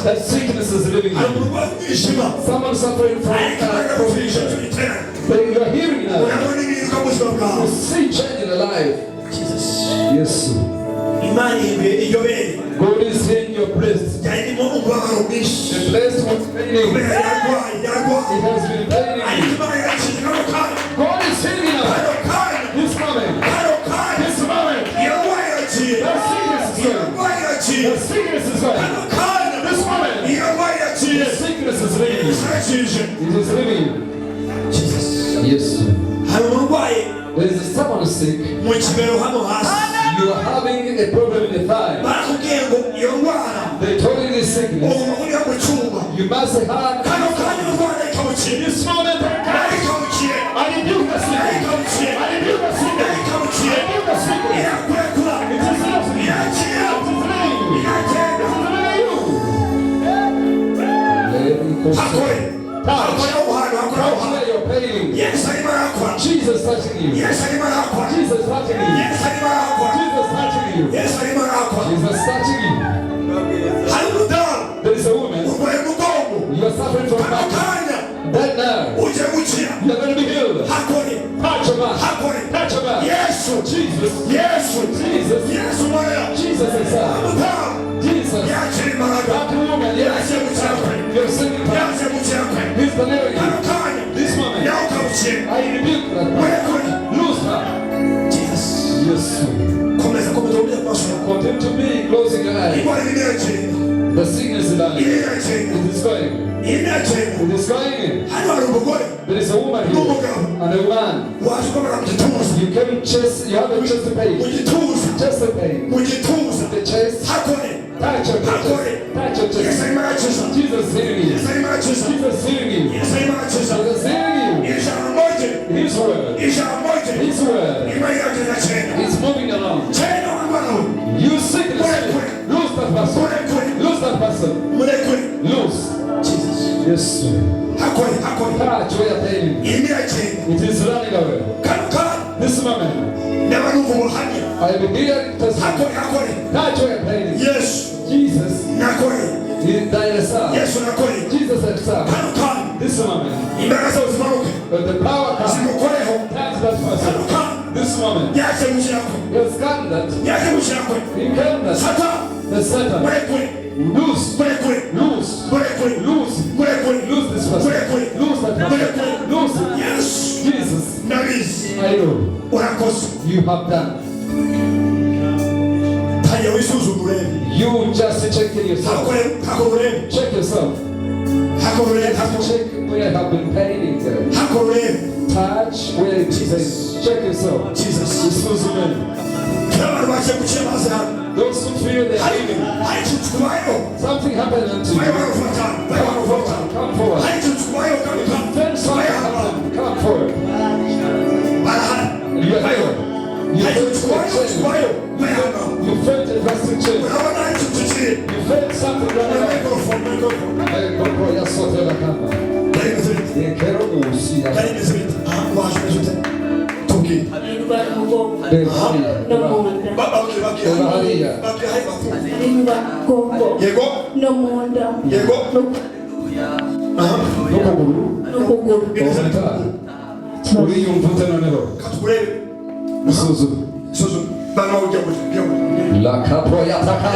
That sickness is living in you. Someone suffering from provision. But you are hearing now. You see change in the life. Jesus. Yes. God is in your place. The place was paining. It has been paining. God is healing now. This moment. This moment. The sickness is gone. The sickness is gone. This moment. The sickness is leaving. It is leaving. Jesus. Yes. There is someone sick. You are having a problem in the thigh. They told you this sickness. You must have this moment. I rebuke the sickness. I rebuke the sickness. I Touch where you're pain. Yes, Jesus touching you. Yes, Jesus touching you. Yes, Jesus touching you. Yes, Jesus touching you. There is a woman. You are suffering from back. That now you are going to be healed. Touch your back. Touch your back. Yes, Jesus. Yes, Jesus. Yes, Jesus himself. Jesus. That woman. Yes. You're singing. He's delivering you. This woman. I rebuke that woman. Lose her. Jesus. Yes. Continue to be closing your eyes. The sickness is dying. It is going. It is going. There is a woman here and a man. You can chest. You have a chest pain. Chest pain. The chest. Touch your chest. Touch your chest. Jesus healing you. Jesus healing you. Jesus healing you. His word. His word. He's moving along. You sickness. Lose that person. Lose that person. Lose. Jesus. Yes. Touch where you're pain. It is running away. This moment. I am hearing testimony. Touch where you're pain. Yes. Jesus. He died himself. Yes, Jesus himself. This moment. But the power comes. Touch that person. This moment. He has come that. He came that. The Satan. Loose. Loose. Loose. Lose this person. Lose that person. Lose it. Yes. Jesus. I know. You have done. You just check yourself. Check yourself. Check where you have been paining there. Touch where it is. Check yourself. Jesus. Those who feel they are healing. Something happened unto you. Come forward. Then something happened. Come forward. You are healed. You felt a drastic change. You felt something running away. La capoya taka.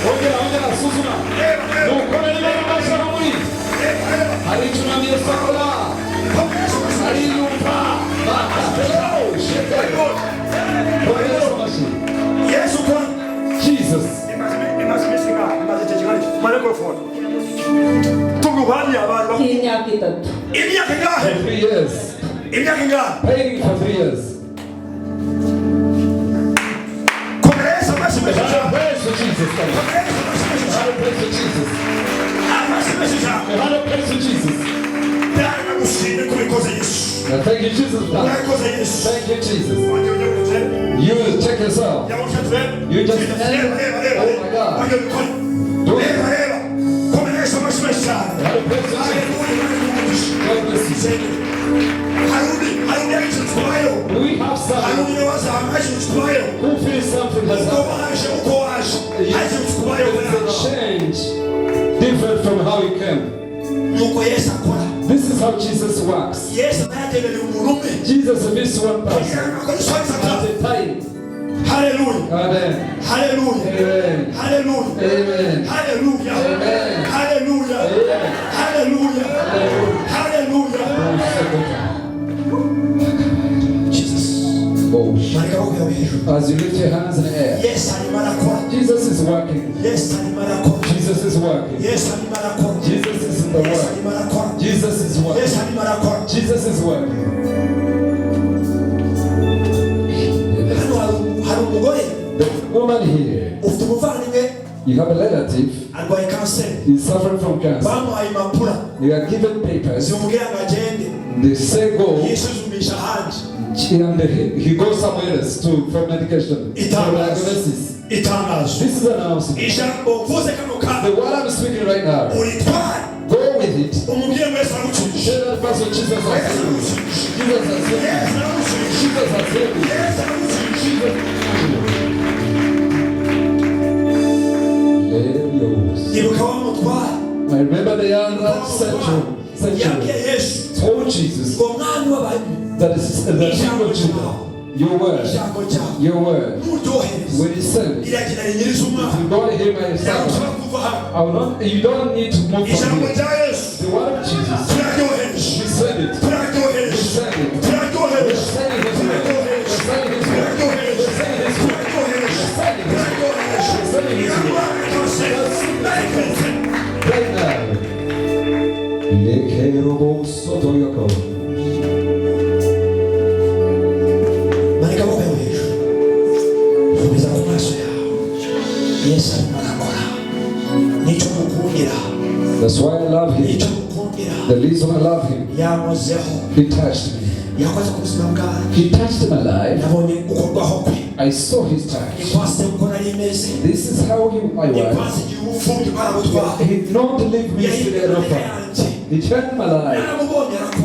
Ongera Suzuma. Nukore libera maisha ya MURI. Alitunamia sakola. Aliyumpa. Bakapelo. Shekero. Yesu kwa Jesus. Imyaka 3 years. Paying for 3 years. Praise to Jesus. Praise to Jesus. Praise to Jesus. Thank you, Jesus. Thank you, Jesus. You check yourself. You just oh my God. Do it. God bless you. We have some who feel something has happened. Change different from how it came. This is how Jesus works. Jesus meets one person at a time. Hallelujah. Amen. Hallelujah. Amen. Hallelujah. Amen. Hallelujah. Amen. Hallelujah. Hallelujah. Hallelujah. Jesus. As you lift your hands in the air, Jesus is working. Jesus is working. Jesus is in the work. Jesus is working. Jesus is working. The woman here, you have a relative, he's suffering from cancer. You are given papers. They say go, And he goes somewhere else for medication. For diagnosis. This is an announcement. The word I'm speaking right now. Go with it. Tell that person Jesus has saved you. Jesus has saved you. Jesus has saved you. Jesus I remember the young century told Jesus that is the king of Judah. Your word, when you said it, if you don't hear my sound, you don't need to move from here. The word of Jesus, we said it, we said it, we said it this way, we said it this way, we said it this way, we said it this way, we said it this way. Right now, Lekerobo Sotoyoko. That's why I love him. The reason I love him, he touched me. He touched my life. I saw his touch. This is how I was. He did not leave me to the orphan. He changed my life.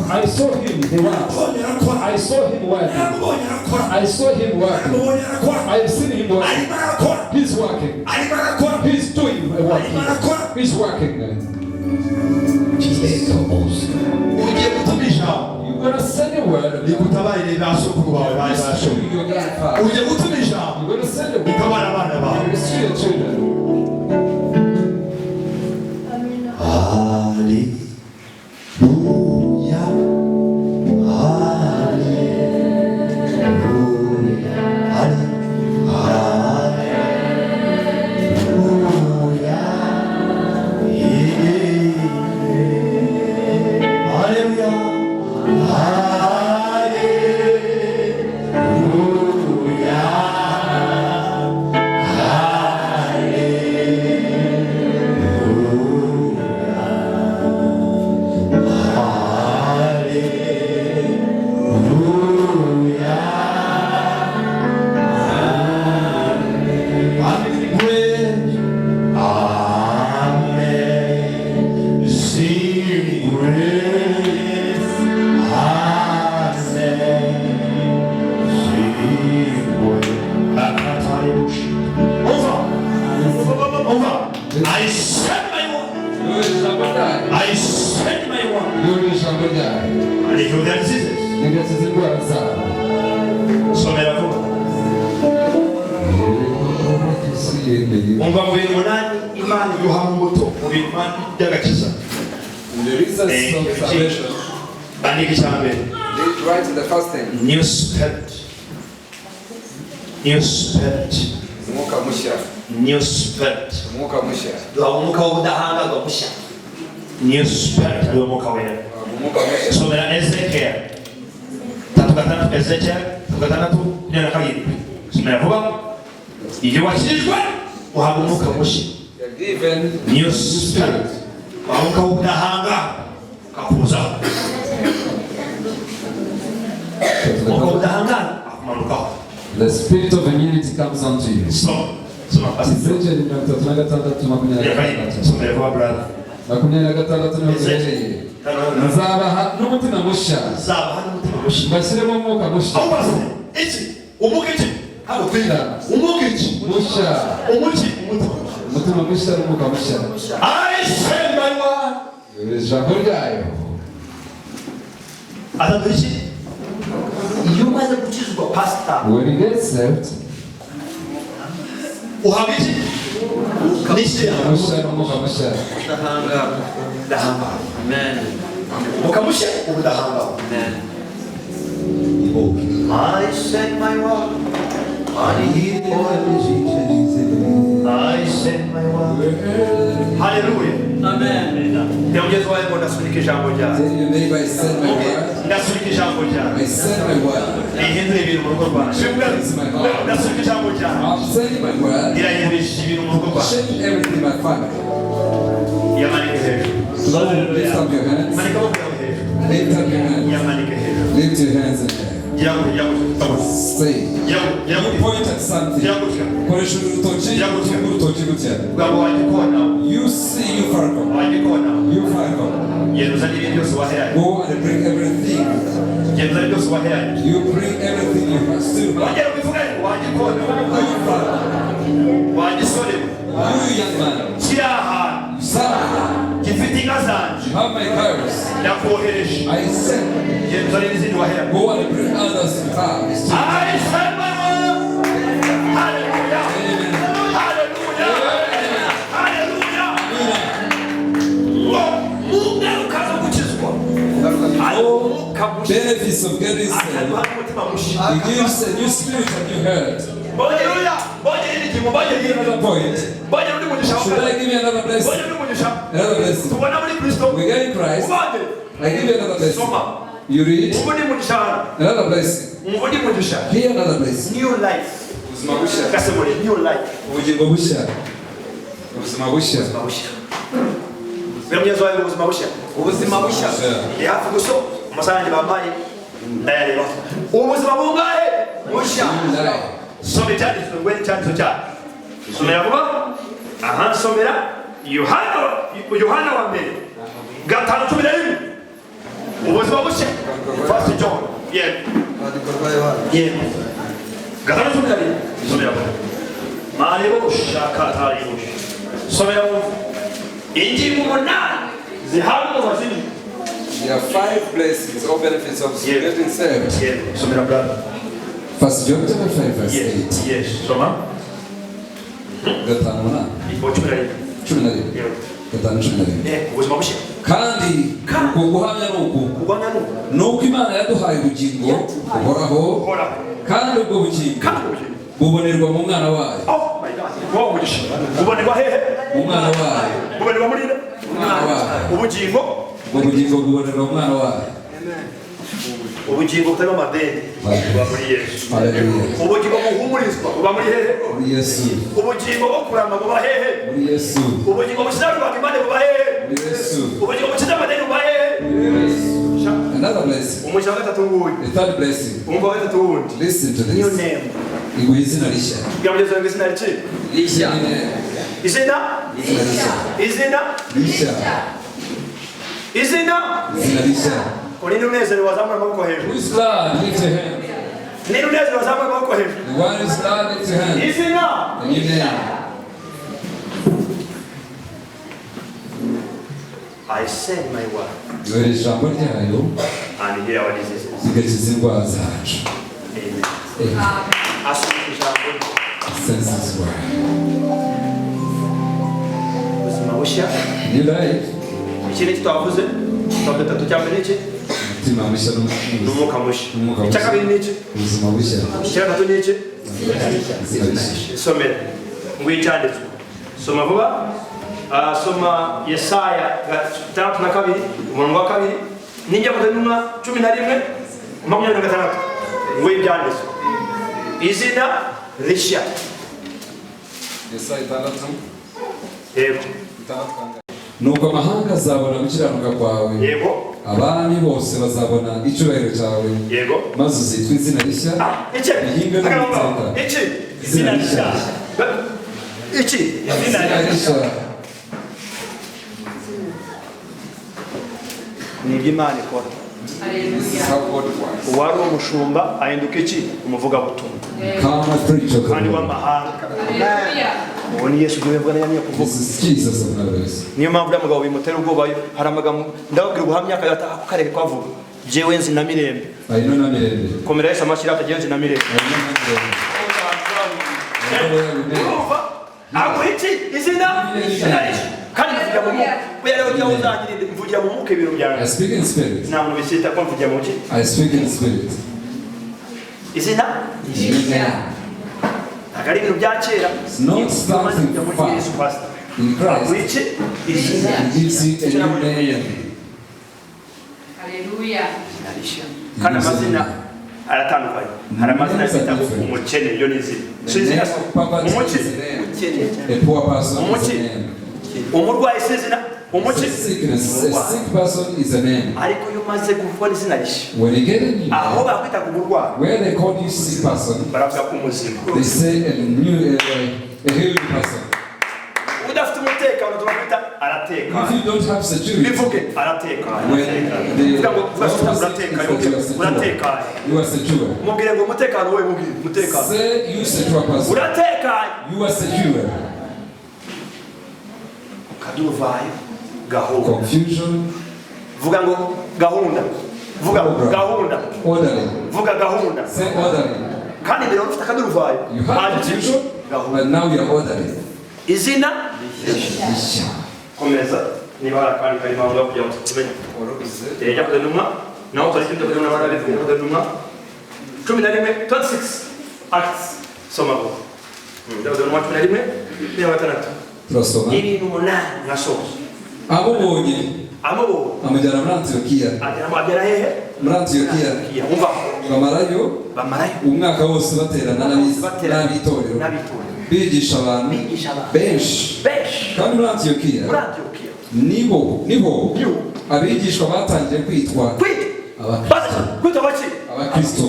I saw him. He was. I saw him working. I saw him working. I have seen him working. He's working. He's doing work. He's working. You're going to send a word. You're going to send a word. You see your children. New spirit. New spirit. New spirit. New spirit. Somera Ezekiel. Tatukatana Ezekiel. Tukatana tu nena kagiri. Somera vuga. Iyo wakirijwe uhabwa umwuka mushya. New spirit. Umwuka w'ubudahanga kakuza. The spirit of immunity comes onto you. When you get saved, I send my word. I send my word. Hallelujah. Amen. Deus vai mandar suplicar já hoje. you may send my word. Da suplicar já hoje. I send my word. E receber no corpo. Da suplicar já hoje. I'm sending my word. Irá receber no corpo. Change everything in my family. E a maneira Lift up your hands. Lift up your hands. Lift your hands in there. Say. You point at something. You see, you Fargo. You Fargo. Go and bring everything. You bring everything you have still. You young man. You have my virus. I said, go and bring others to have. I said, hallelujah. Benefits of getting saved. He gives a new spirit and new heart. Another point. Should I give you another blessing? Another blessing. We get in Christ. I give you another blessing. You read. Another blessing. Here another blessing. New life. New life. Ubuzima bushya yafu guso umusanje bambaye ndayareba ubuzima bungahe bushya some cyane ngwe cyane cyane somera kuba aha somera Yohana wa mbere gatanu 11 ubuzima bushya first John gatanu 11 somera marebo shaka tari somera inji umunani. There are 5 blessings or benefits of getting saved. First John chapter 5 verse 8. Yes. Soma. Gatanu. Kandi guhamya nuko Imana yaduhaye ubugingo buhoraho kandi ubwo bugingo bubonerwa mu mwana wayo. Oh my God. Bubonerwa hehe? Mu mwana wayo. Bubonerwa muri ubugingo bubonerwa mu mwana wayo. Ubugingo butari amadeni buba muri Yesu. Ubugingo buhumurizwa buba muri hehe? Muri Yesu. Ubugingo bwo kurama buba hehe? Muri Yesu. Ubugingo bushaka Imana buba hehe? Muri Yesu. Ubugingo bukiza amadeni buba hehe? Muri Yesu. Another blessing. The third blessing. Listen to this. New name. Izina rishya. Rishya. Izina? Izina? Rishya. Izina? Izina rishya. Onini unezero wazamura amaboko hejuru. Who is glad? Lift your hand. Nini unezero wazamura amaboko hejuru. The one who is glad, lift your hand. Izina? The new name. I said my word. Yohereje ijambo ryayo. And here what is this? Zigakiza indwara zacu. Amen. Asubika ijambo. Sense His word. Ubuzima bushya. New life. Ikindi twavuze. Gatatu cyambere iki? Umutima mushya n'umwuka mushya. Icyakabiri ni iki? Ubuzima bushya. Icyatatu ni iki? Somera. Ngwicyanditswe. Soma vuba. Soma Yesaya 62 umurongo wa 2 n'injyamo z'intumwa 11 26 ngo ibyanditswe izina rishya. Yesaya 6. Yego. Nuko amahanga azabona gukiranuka kwawe. Yego. Abami bose bazabona icyubahiro cyawe. Yego. Maze uzitwa izina rishya. Ihimbe n'iteka. Izina rishya. Izina rishya. Nibyo Imana ikora. Uwari umushumba ahinduka iki? Umuvugabutumwa. Kandi w'amahanga. Uwo ni Yesu ubwo yanyanya kuvuga. Niyo mpamvu y'amagabo bimutera ubwoba. Hari amagambo ndababwira ubuhamya akareke kwavuga. Jewe nzi na Mirembe. Komera Yesu amashyira atagenzi na Mirembe. Ako iki izina kandi mvugira mu mvugira mu muke biro byanjye. I speak in spirit. Nta muntu bisita ko mvugira mu ki? I speak in spirit. Izina? Akari ibintu bya kera. Not starting far. In Christ. It's a new name. Hallelujah. Kana mazina aratandukanye. Hari amazina afite umukene yo n'izina. So izina umukene. A poor person. Umurwayi izina sickness, a sick person is a name. When you get a new name, where they call you sick person, they say a healed person. If you don't have security, you are secure. Say you secure person. You are secure. Confusion. Orderly. Say orderly. You have confusion, but now you are orderly. Komeza niba kandi kari mawuga kujya mutumenye ejya kudenuma nawo twari kintu kudenuma bana bivuga kudenuma 11 26 acts soma ko kudenuma 11 niba batandatu turasoma iri numuna ngasoza amubonye amujyana muri Antiyokiya agera hehe muri Antiyokiya umva bamarayo umwaka wose baterana n'abitorero bigisha abantu benshi kandi muri Antiyokiya niho abigishwa batangiye kwitwa abakristo.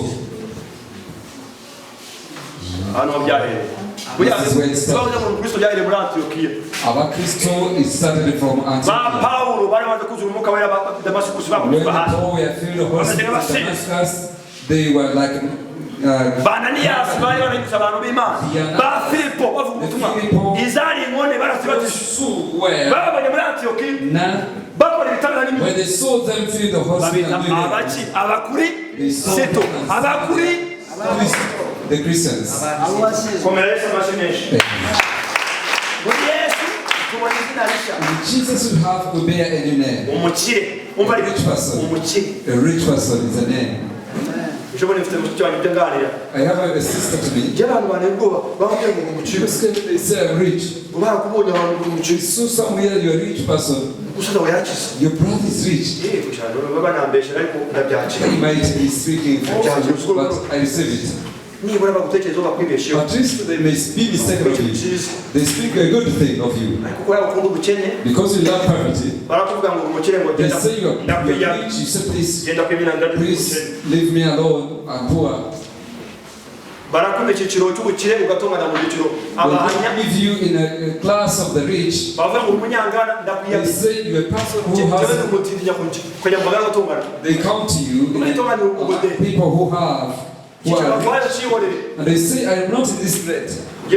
Abakristo is started from Antioch. When Paul were filled with Holy Damascus, they were like Bananias bari baragize abantu b'Imana ba Filipo bavuga ubutumwa izari ngone barasibatishije babanye muri Antiyokiya bakora ibitangaza when they saw them filled the Holy Spirit, abakuri seto abakuri the Christians. Jesus will have to bear a new name. A rich person is a name. I have a sister to me. They say I'm rich. You saw somewhere you're a rich person. Your brother is rich. He might be speaking for but I receive it. At least they may speak mistaken of you. They speak a good thing of you. Because you love poverty. They say you're rich. You say please leave me alone. I'm poor. They give you in a class of the rich. They say you're a person who has. They come to you people who have. And they say I am not in this plate. I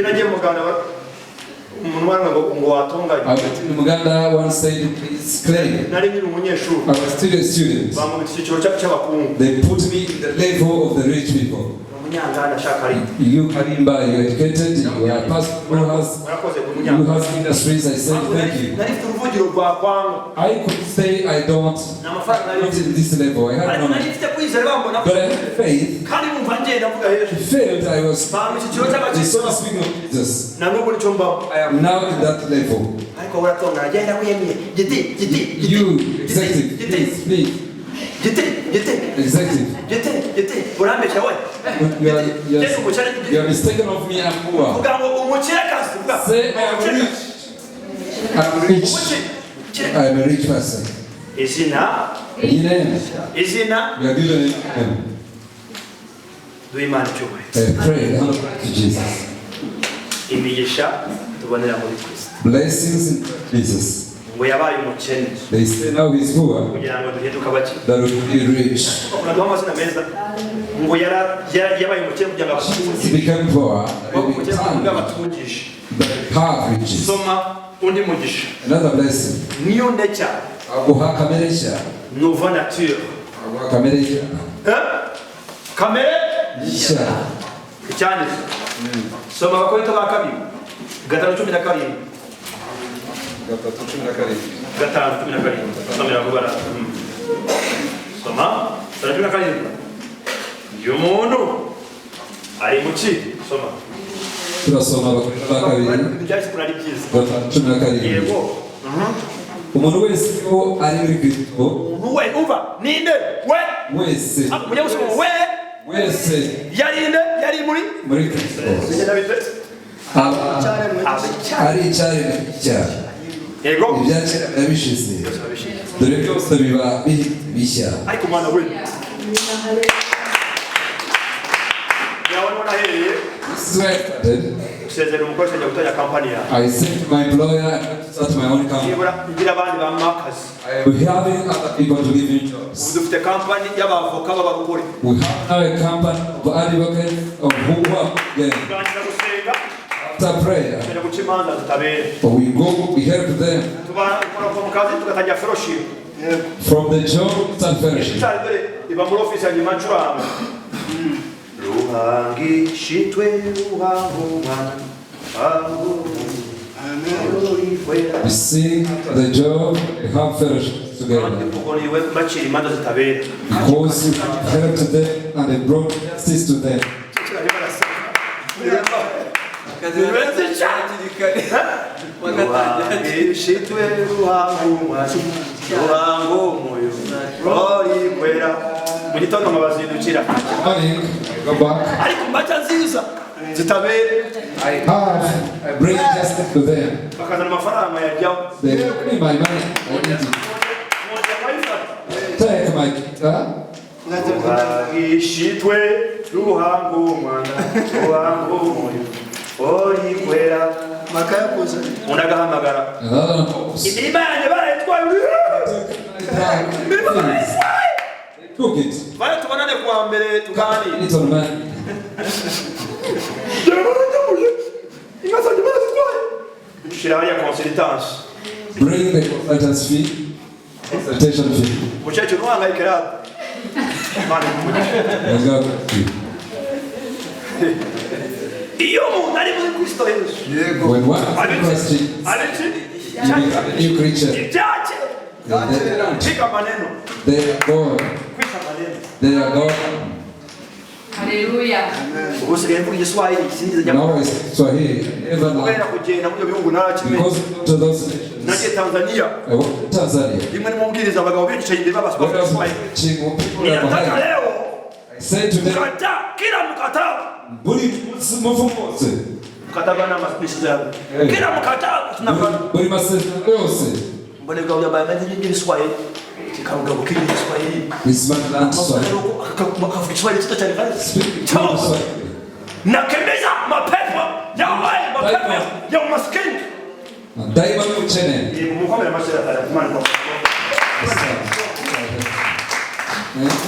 went in Uganda once said it's clay. I was still a student. They put me in the level of the rich people. You Karimba, you're educated, you are a person who has industries. I said thank you. I could say I don't, not in this level. I had knowledge. But I had faith. I felt I was speaking of Jesus. I am now in that level. You, executive, please. Executive. You are mistaken of me, I'm poor. Say I am rich. I'm rich. I am a rich person. You are given a name. I pray to Jesus. Imigisha tubonera muri Kristo. Blessings in Jesus. Ngo yabaye umukene. They say now he's poor. Kugira ngo duhinduke abakire. That will be rich. Unaduha amazina meza. Ngo yabaye umukene kugira ngo he became poor. Have riches. Soma undi mugisha. Another blessing. Niyo nature. Aguha kameresha. Nouvelle nature. Aguha kameresha. Kamere? Sha. Icyane. Soma Abakorinto ba kabiri. 5:12. 5:12. Somera kubara. Soma 5:12. Yumuntu ari muki. Soma. Turasoma Abakorinto ba kabiri. Byari kurari byiza. 5:12. Yego. Umuntu wese ko ari muri Kristo. Umuntu we umva ninde we wese. Mujya gusoma we wese. Yari muri Kristo. Ari cyane cya. Ego. ibyakera yabishize dore byose biba bishya. Ariko mwana we This is where I started. usezera umukozi ajya gutanya kampani yawe. I said to my employer, I start my own company. nibura ngira abandi bamakazi. We having other people to give me jobs. dufite kampani y'abavoka b'abarokore. We have now a company of advocates of who work there. tuganira gusenga. After prayer, tujya guca imanza zitabera. we go, we help them. tuva mu kazi tugatangira fellowship. From the job to fellowship. dore iba muri ofisi yanjye macuranga. ruhangi shitwe ruhangumana. We sing the job, we have fellowship together. Because we helped them and they brought justice to them. Morning, go back. I bring justice to them. They give me my money. I need it. Take my guitar. Another box. Took it. It's on money. Bring the consultant's fee, consultation fee. And God bless you. When one is in Christ, you become a new creature. They are gone. They are gone. Hallelujah. Now it's Swahili. Never mind. Because to those nations. I went to Tanzania. When I was preaching, when people were behind, I said to them, Buri mufumose. Buri masezerano yose. This man learned Swahili. Speak Swahili. Nakimbiza mapepo ya umaskini. Daima uchene.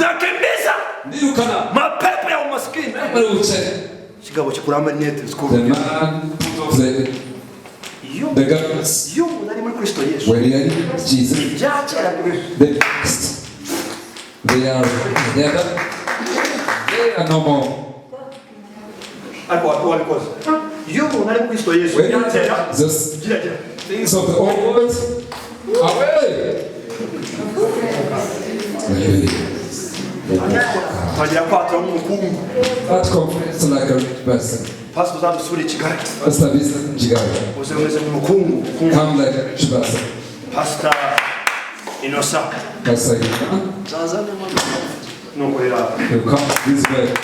Nakimbiza mapepo ya umaskini. Kigabo kikuramba net school. The man of the governments. When he had Jesus, the past, they are no more. When Jesus, things of the old world away. That confess like a rich person. Pastor Zabisuri Chigari. Pastor Vincent Chigari. Come like a rich person. Pastor Inosa. Pastor Inosa. No way. You come this way.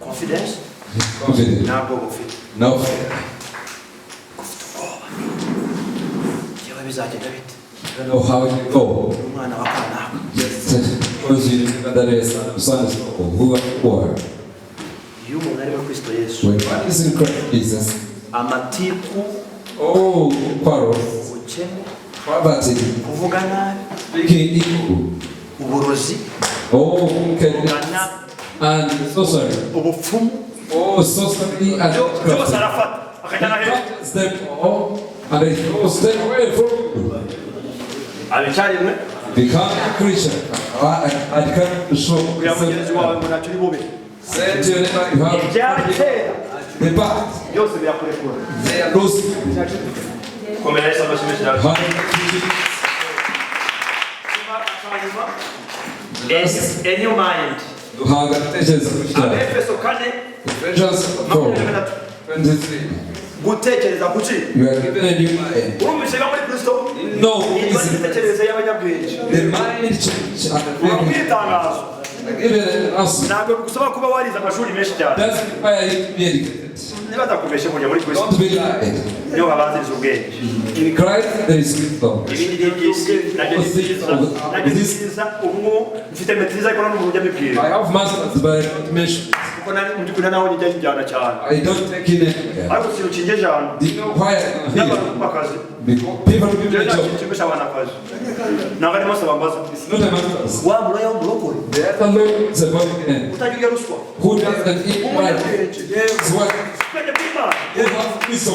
Confidence? Confidence. No fear. I don't know how you go. Yes. Because you remember that is son who are. When one is in Christ Jesus. Oh, quarrel. Poverty. Speaking evil. Oh, wickedness. And sorcery. Oh, sorcery and witchcraft. Them all. And they throws them away from you. Become a creature. I can't show. Say to your neighbor, you have the past. They are lost. In your mind. You have a Ephesians 4:23. You are given a new mind. No, the mind change and the given us. Doesn't require you to be educated. niba takubeshe muri Kristo Don't be lied. niyo babanziriza ubwenge In Christ there is wisdom. ibindi by'isi nageze ubu mfite metriza ikora no mu buryo bw'ibwira I have masters but I don't mention. kuko nari mu by'ukuri naho njya njyana cyane I don't take in it. ariko si ukinge jana Do you know why I'm n'abantu here? bakazi Because people give me a job. kimisha abana akazi nagari mose bambaza It's not a master's. wa muroya w'umurokore The other Lord is a born again. utagira ruswa Who doesn't eat right? Yes, what? twende kwimana Who has wisdom?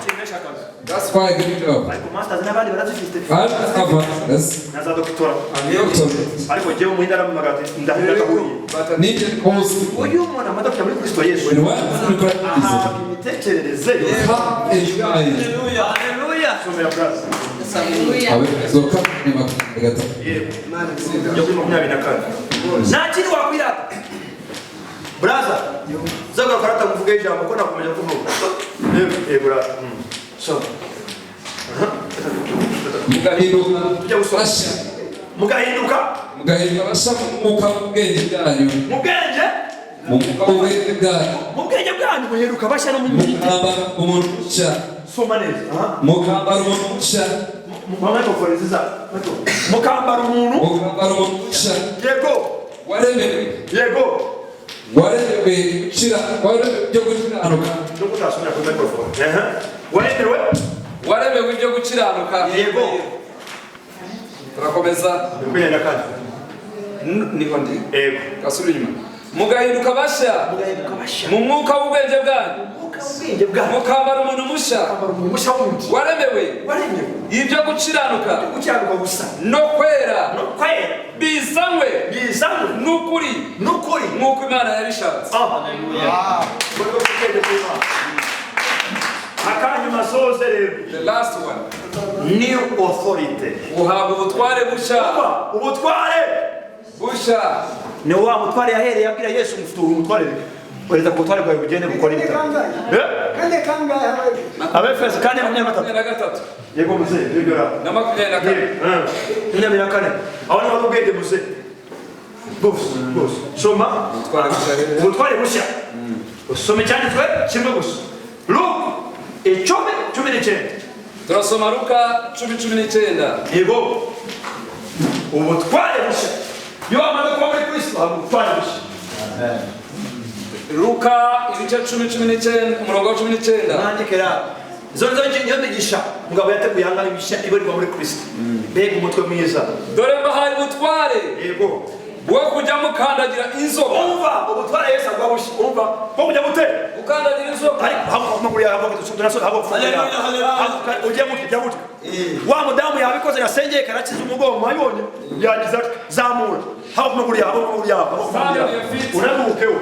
kimisha akazi That's why I give it up. ariko masters n'abandi barazifite I have masters. na za doctora I'm doctorate. ariko jewe muhinda namagati ndahira kaburi But I need a course. uyu mwana amadokita muri Kristo Yesu When one is in Christ, ahabwa imitekerereze you have a mind. somera brother Haleluya. So come in my gatatu. yo kuri 24 nta kintu wakwirata brother zaga karata muvuge ijambo ko nakomeje kuvuga brother so mugahinduka basa mwuka w'ubwenge bwanyu mu bwenge mu mwuka w'ubwenge bwanyu mu bwenge bwanyu muhinduka bashya no mu myigire mukambara umuntu mushya soma neza mukambara umuntu mushya mama tokoreza mukambara umuntu mushya yego waremewe waremewe gukira waremewe byo gukiranuka no kutasubira ku microphone waremewe ibyo gukiranuka yego turakomeza mbere nakandi niho ndi yego kasubira inyuma mugahinduka bashya mu mwuka w'ubwenge bwanyu mukambara umuntu mushya waremewe ibyo gukiranuka gusa no kwera bizanywe n'ukuri nk'uko Imana yabishatse. akanyuma soze rero The last one. new authority Uhabwa ubutware bushya. ubutware Bushya. ni wa mutware yahereye abwira Yesu mufite umutware ureza ku butware bwawe bugende gukora ibita abefeso kandi 23 yego muzee bigora na 24 24 aho ni ubwenge muzee bus soma ubutware bushya usome cyanditswe kimwe gusa Luke 10:19 turasoma Luka 10:19 yego ubutware bushya yo amaze kuba muri Kristo ubutware bushya Luka ibice 10:19 umurongo wa 19 nandikira zo niyo migisha mugabo yateguye hanga imigisha ibarirwa muri Kristo mbega umutwe mwiza dore mbahaye ubutware yego bwo kujya mukandagira inzoka umva ubutware Yesu agwabushye umva bwo kujya mute mukandagira inzoka ariko hamaguru yawe tunasoma habo kufungira ujye mute wa mudamu yabikoze yasengeye karakiza umugongo wabonye yagize zamura habo kumaguru yawe unamukeho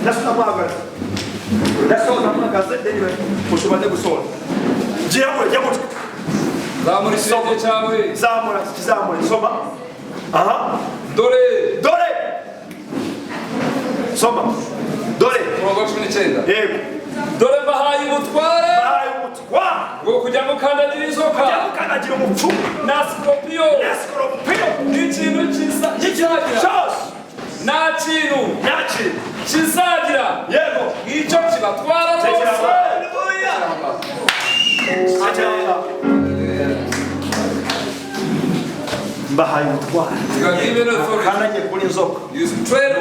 nasuna mwagara nasona mwagaze deniwe ushobora gusona jya mute zamura isenge cyawe zamura soma aha dore soma dore umurongo wa 19 yego dore mbahaye ubutware bwo kujya mukandagira inzoka mukandagira umupfumu na sikopiyo n'ikintu kizagira nta kintu kizagira yego icyo kibatwara bose mbahaye ubutware mukandagiye kuri inzoka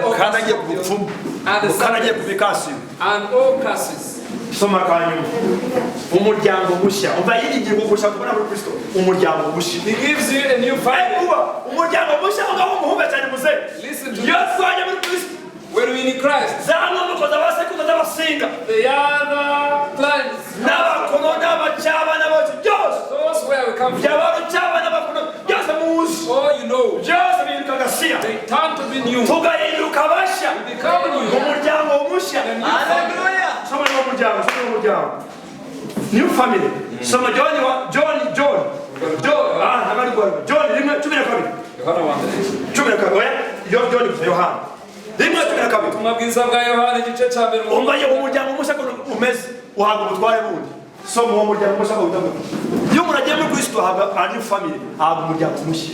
mukandagiye ku bupfumu mukandagiye ku bikasiyo soma kanyuma umuryango mushya umva yiringiye gushaka kubona muri Kristo umuryango mushya umuryango mushya ngaho umuhumbe cyane muzee Yesu ajya muri Kristo when we in Christ zano mukoza basekuza n'abasinga the other plans n'abakono n'abacaba n'abose byose those where we come from by'abacaba n'abakono byose muzi you know byose bihinduka gasiya they turn to be new tugahinduka bashya become new umuryango mushya haleluya soma n'umuryango new family soma John nabari kwa John rimwe 12 Yohana wa mbere 12 John Yohana rimwe 12 tumabwiza bwa Yohana igice cya mbere umbaye umuryango mushya umeze uhabwa ubutware bundi soma uwo muryango mushya uhabwa iyo umuntu agiye muri Kristo ahabwa a new family ahabwa umuryango mushya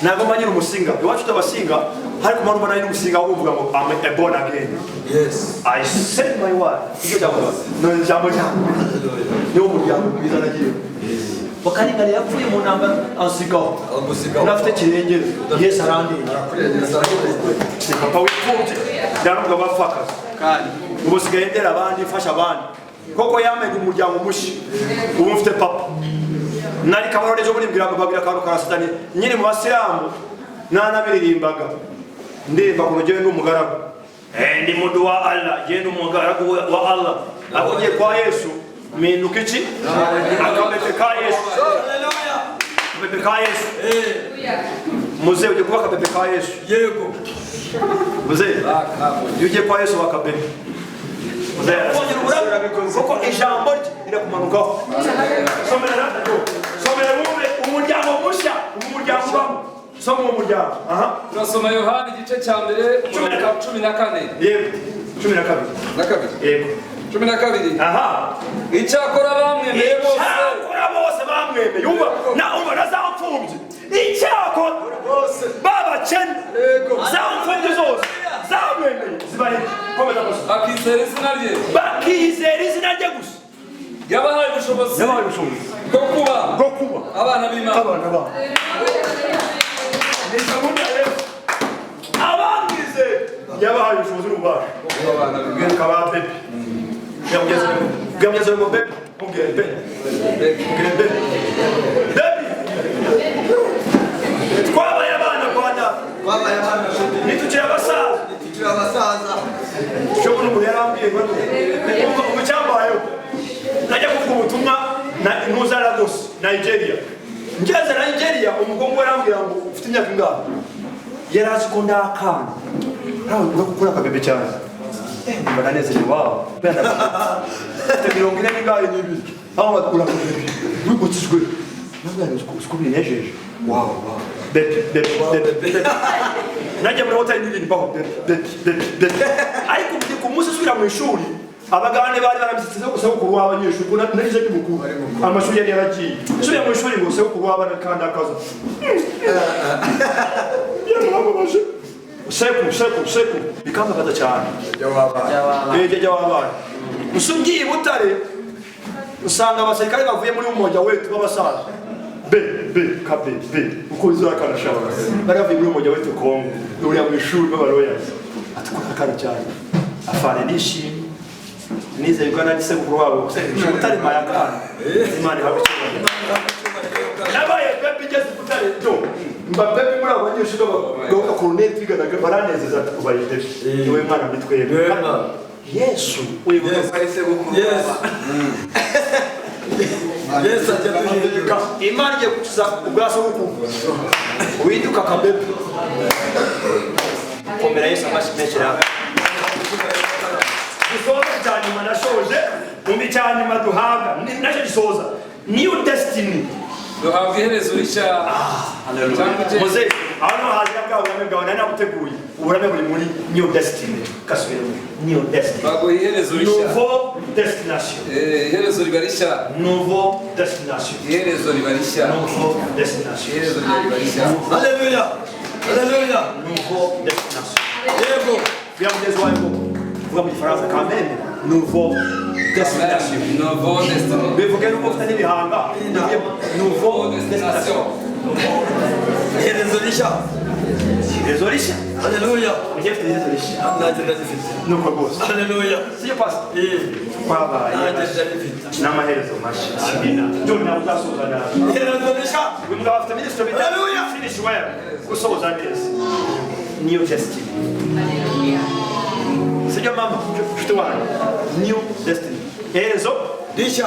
Nago manyira umusinga. Iwacu tabasinga hari ku marumba nayo umusinga wo kuvuga ngo I'm a born again. Yes. I said my word. Icyo cyangwa no jambo cyangwa. Niwo muryango kwiza nagiye. Bakaringana yapfuye mu namba ansigaho. Nafite kirengera. Yes arandi. C'est papa wipfubye. Ndaruga bafakaza. Kandi ubosigaye ndera abandi fasha abandi. Koko yamenye umuryango mushi. Ubu mfite papa. Nari kabarore ejo muri mbwira babwira kantu karasitani nyine mu basilamu nanabiririmbaga ndimba ko jewe n'umugaragu ndi mudu wa Allah je n'umugaragu wa Allah akogiye kwa Yesu minduka iki akabete ka Yesu haleluya bebe ka Yesu muze uje kuba kabebe ka Yesu yego muze uje kwa Yesu bakabebe muze koko ijambo rirakumanukaho somera umuryango mushya umuryango bamwe somo umuryango turasoma Yohana igice cya mbere 14 yego 12 yego 12 icyakora bamwemeye bose bamwemeye yumva na umva nazamfumbye icyakora bose babacene zamfumbye zose zamwemeye zibahe komeza gusa bakizera izina rye gusa yabahaye ubushobozi bwo kuba abana b'Imana abangize yabahaye ubushobozi n'ububasha bw'abana bebe bwamugeze mu bebe mubwire bebe twabaye abana Rwanda nitukiri abasaza cyo umuntu yarambwiye ngo umucyambayeho najya kuvuga ubutumwa na intuza Lagos Nigeria ngeze Nigeria umugongo yarambwira ngo ufite imyaka ingana yarazi ko ndakana ntawe gukora akabebe cyane mbananezerewe wawe mirongo ine n'ingahe n'ibiri aho bakura akabebe wigutijwe nabwo uko binejeje wow najya muri hoteli n'ibindi mbaho ariko ku munsi usubira mu ishuri abagane bari barabisitse gusa ko kuruwa abanyeshuri ko nagize n'umukuru amashuri yari yaragiye usubira mu ishuri ngo se kuruwa abana akaza yarababaje seku bikambabaza cyane jawabana usugiye Butare usanga abasirikare bavuye muri umoja wetu b'abasaza kabe uko bizakana shaka baravuye muri umoja wetu Kongo uri mu ishuri b'abaroya atukana cyane afane nishimye nize yuko nandise kuri wabo Butare mayakana Imana habishye nabaye bebe igeze Butare do mbabebe muri abanyeshuri b'abagabo koloneli twiganaga baranezeza tubayite niwe mwana mitwebe Yesu wibuka farise bukuru Yesu ajya Imana igiye kuza ubwaso bukuru winduka kabebe komera Yesu amashimekera gisoza cyanyuma nashoje umbi cyanyuma duhabwa nacyo gisoza new destiny duhabwa iherezo rishya Mose hano haje bwabame bwawe nari naguteguye uburame buri muri new destiny kasubira new destiny bago iherezo rishya nouveau destination iherezo riba rishya nouveau destination iherezo riba rishya nouveau destination iherezo riba rishya haleluya nouveau destination yego byamugeze wayo vuga mu Faransa kamene nouveau destination nouveau destination bivuge nuko ufite n'ibihanga nouveau destination iherezo rishya haleluya ujye ufite iherezo rishya nuko rwose haleluya siyo pasi kwabaye n'amaherezo mashya amina none uzasoza nabi iherezo rishya uyu mugabo afite minisitiri haleluya finish well gusoza neza new destiny sijya mama mfite wanyu new destiny iherezo rishya